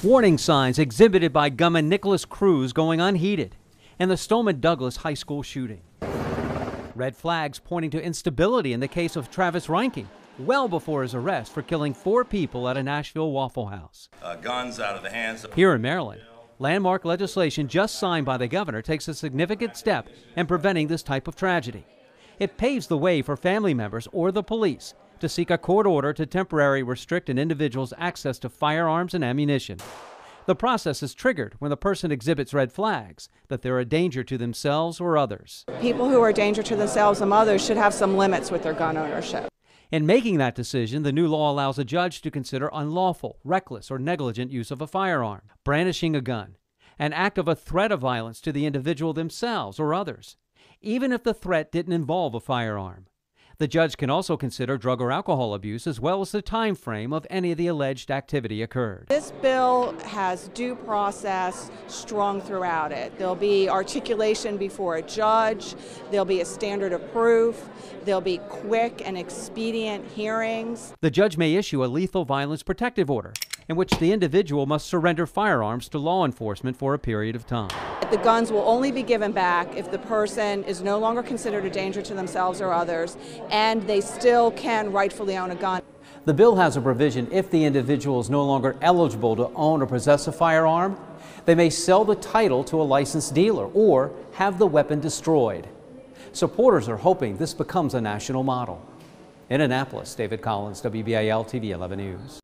Warning signs exhibited by gunman Nicholas Cruz going unheeded in the Stoneman Douglas High School shooting. Red flags pointing to instability in the case of Travis Reinking, well before his arrest for killing 4 people at a Nashville Waffle House. Guns out of the hands of... Here in Maryland, landmark legislation just signed by the governor takes a significant step in preventing this type of tragedy. It paves the way for family members or the police to seek a court order to temporarily restrict an individual's access to firearms and ammunition. The process is triggered when the person exhibits red flags that they're a danger to themselves or others. People who are a danger to themselves and others should have some limits with their gun ownership. In making that decision, the new law allows a judge to consider unlawful, reckless, or negligent use of a firearm, brandishing a gun, an act of a threat of violence to the individual themselves or others, even if the threat didn't involve a firearm. The judge can also consider drug or alcohol abuse as well as the time frame of any of the alleged activity occurred. This bill has due process strung throughout it. There'll be articulation before a judge, there'll be a standard of proof, there'll be quick and expedient hearings. The judge may issue a lethal violence protective order in which the individual must surrender firearms to law enforcement for a period of time. The guns will only be given back if the person is no longer considered a danger to themselves or others, and they still can rightfully own a gun. The bill has a provision if the individual is no longer eligible to own or possess a firearm, they may sell the title to a licensed dealer or have the weapon destroyed. Supporters are hoping this becomes a national model. In Annapolis, David Collins, WBAL TV 11 News.